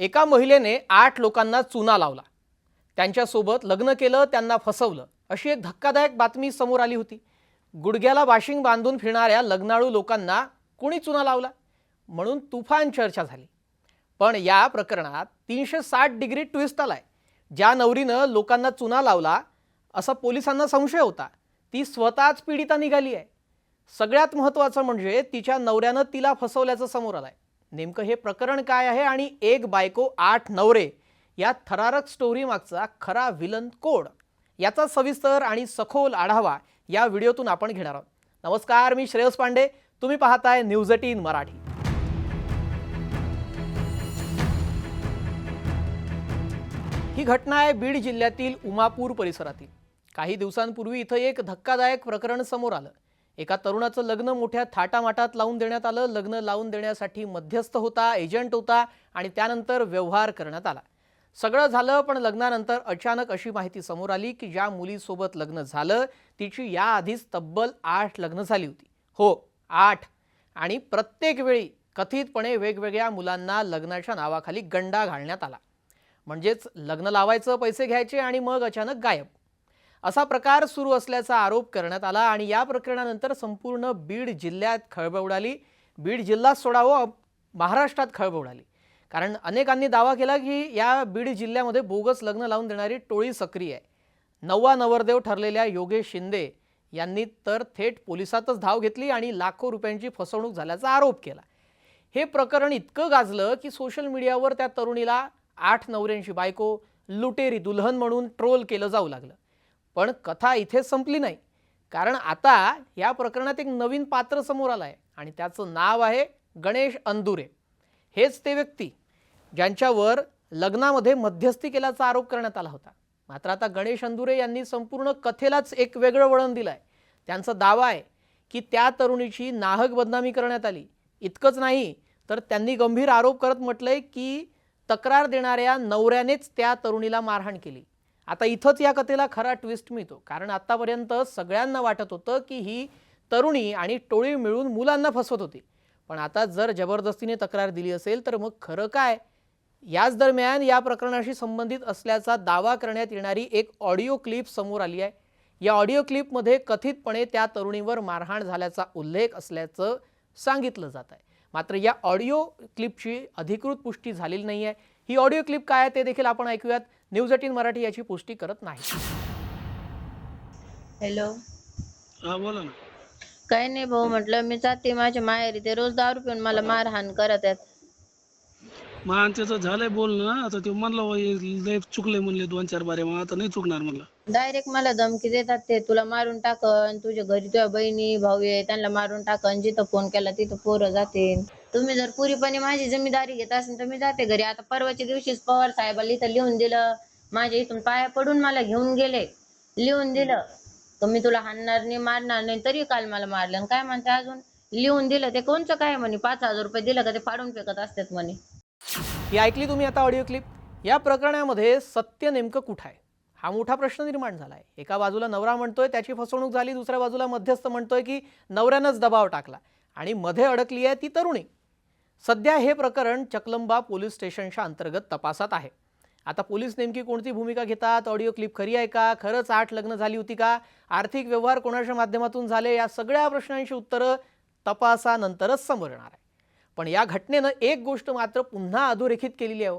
एका महिलेने 8 लोकांना चुना लावला, त्यांच्यासोबत लग्न केलं, त्यांना फसवलं, अशी एक धक्कादायक बातमी समोर आली होती। गुडघ्याला बाशिंग बांधून फिरणाऱ्या लग्नाळू लोकांना कोणी चुना लावला म्हणून तुफान चर्चा झाली। पण या प्रकरणात 360 डिग्री ट्विस्ट आलाय। ज्या नवरीनं लोकांना चुना लावला असा पोलिसांना संशय होता, ती स्वतःच पीडिता निघाली आहे। सगळ्यात महत्त्वाचं म्हणजे तिच्या नवऱ्यानं तिला फसवल्याचं समोर आलंय। नेमकं हे प्रकरण काय आहे आणि एक बायको 8 नवरे या थरारक स्टोरी मागचा खरा विलन कोण, याचा सविस्तर आणि सखोल आढावा या व्हिडिओतून आपण घेणार आहोत। नमस्कार, मी श्रेयस पांडे, तुम्ही पाहताय न्यूज 18 मराठी। ही घटना आहे बीड जिल्ह्यातील उमापूर परिसरातील। काही दिवसांपूर्वी इथं एक धक्कादायक प्रकरण समोर आलं। एका तरुणाचं लग्न मोठ्या थाटामाटात लावून देण्यात आलं। लग्न लावून देण्यासाठी मध्यस्थ होता, एजंट होता आणि त्यानंतर व्यवहार करण्यात आला। सगळं झालं, पण लग्नानंतर अचानक अशी माहिती समोर आली की ज्या मुलीसोबत लग्न झालं तिची याआधीच तब्बल 8 लग्न झाली होती। हो, 8। आणि प्रत्येक वेळी कथितपणे वेगवेगळ्या मुलांना लग्नाच्या नावाखाली गंडा घालण्यात आला। म्हणजेच लग्न लावायचं, पैसे घ्यायचे आणि मग अचानक गायब, असा प्रकार सुरू असल्याचा आरोप करण्यात आला। आणि या प्रकरणानंतर संपूर्ण बीड जिल्ह्यात खळबळ उडाली। बीड जिल्हा सोडावं, महाराष्ट्रात खळबळ उडाली। कारण अनेकांनी दावा केला की या बीड जिल्ह्यामध्ये बोगस लग्न लावून देणारी टोळी सक्रिय आहे। नववा नवरदेव ठरलेल्या योगेश शिंदे यांनी तर थेट पोलिसातच धाव घेतली आणि लाखो रुपयांची फसवणूक झाल्याचा आरोप केला। हे प्रकरण इतकं गाजलं की सोशल मीडियावर त्या तरुणीला 8 नवऱ्यांची बायको, लुटेरी दुल्हन म्हणून ट्रोल केलं जाऊ लागलं। पण कथा इथे संपली नाही, कारण आता या प्रकरणात एक नवीन पात्र समोर आलं आहे आणि त्याचं नाव आहे गणेश अंदुरे। हेच ते व्यक्ती ज्यांच्यावर लग्नामध्ये मध्यस्थी केल्याचा आरोप करण्यात आला होता। मात्र आता गणेश अंदुरे यांनी संपूर्ण कथेलाच एक वेगळं वळण दिलंय। त्यांचा दावा आहे की त्या तरुणीची नाहक बदनामी करण्यात आली। इतकंच नाही, तर त्यांनी गंभीर आरोप करत म्हटलंय की तक्रार देणाऱ्या नवऱ्यानेच त्या तरुणीला मारहाण केली। आता इथंच या कथेला खरा ट्विस्ट मिळतो, कारण आतापर्यंत सगळ्यांना वाटत होतं की ही तरुणी आणि टोळी मिळून मुलांना फसवत होती। पण आता जर जबरदस्तीने तक्रार दिली असेल तर मग खरं काय? याच दरम्यान या प्रकरणाशी संबंधित असल्याचा दावा करण्यात येणारी एक ऑडिओ क्लिप समोर आली आहे। या ऑडिओ क्लिपमध्ये कथितपणे त्या तरुणीवर मारहाण झाल्याचा उल्लेख असल्याचं सांगितलं जात आहे। मात्र या ऑडिओ क्लिपची अधिकृत पुष्टी झालेली नाही आहे। ही ऑडिओ क्लिप काय आहे ते देखील आपण ऐकूयात। न्यूज 18 मराठी याची पुष्टी करत नाही। हॅलो, हा बोला ना। काही नाही भाऊ, म्हटलं मी जाते माझ्या माहेरी, ते रोज दारू पिऊन मला मारहाण करत आहेत। मग आमचं झालंय बोलणं, आता ते म्हणलं लय चुकले म्हणले 2-4 बारे, मग आता नाही चुकणार म्हणलं। डायरेक्ट मला धमकी देतात, ते तुला मारून टाकन, तुझ्या घरी तुझ्या बहिणी भाऊ आहे त्यांना मारून टाकन, जिथं फोन केला तिथं पोरं जातील। तुम्ही जर पुरीपणे माझी जिम्मेदारी घेत असेल तर मी जाते घरी। आता परवाच्या दिवशीच पवार साहेबाला इथं लिहून दिलं, माझ्या इथून पाया पडून मला घेऊन गेले, लिहून दिलं तर मी तुला हाणणार नाही, मारणार नाही, तरी काल मला मारलं। आणि काय म्हणते अजून, लिहून दिलं ते कोणचं काय म्हणे, 5,000 रुपये दिलं का ते फाडून फेकत असतात म्हणे। ही ऐकली तुम्ही आता ऑडिओ क्लिप। या प्रकरणामध्ये सत्य नेमकं कुठं आहे, हा मोठा प्रश्न निर्माण झाला आहे। एका बाजूला नवरा म्हणतोय त्याची फसवणूक झाली, दुसऱ्या बाजूला मध्यस्थ म्हणतोय की नवऱ्यानंच दबाव टाकला आणि मध्ये अडकली आहे ती तरुणी। सध्या हे प्रकरण चकलंबा पोलीस स्टेशनच्या अंतर्गत तपासात आहे। आता पोलीस नेमकी कोणती भूमिका घेतात, ऑडिओ क्लिप खरी आहे का, खरंच 8 लग्न झाली होती का, आर्थिक व्यवहार कोणाच्या माध्यमातून झाले, या सगळ्या प्रश्नांची उत्तरं तपासानंतरच समोर येणार आहे। पण या घटनेनं एक गोष्ट मात्र पुन्हा अधोरेखित केलेली आहे।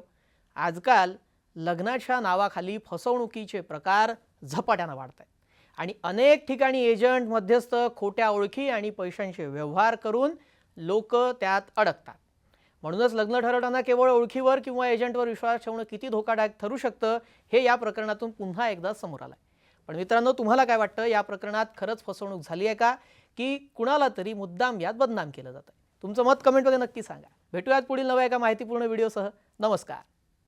आजकाल लग्नाच्या नावाखाली फसवणुकीचे प्रकार झपाट्यानं वाढत आहेत आणि अनेक ठिकाणी एजंट, मध्यस्थ, खोट्या ओळखी आणि पैशांचे व्यवहार करून लोक त्यात अडकतात। म्हणूनच लग्न ठरवताना केवळ ओळखीवर किंवा एजंटवर विश्वास ठेवणं किती धोकादायक ठरू शकतं हे या प्रकरणातून पुन्हा एकदा समोर आलंय। पण मित्रांनो, तुम्हाला काय वाटतं, या प्रकरणात खरंच फसवणूक झाली आहे का, की कुणाला तरी मुद्दाम यात बदनाम केलं जातं? तुमचं मत कमेंटमध्ये नक्की सांगा। भेटूयात पुढील नव्या एका माहितीपूर्ण व्हिडिओसह। नमस्कार।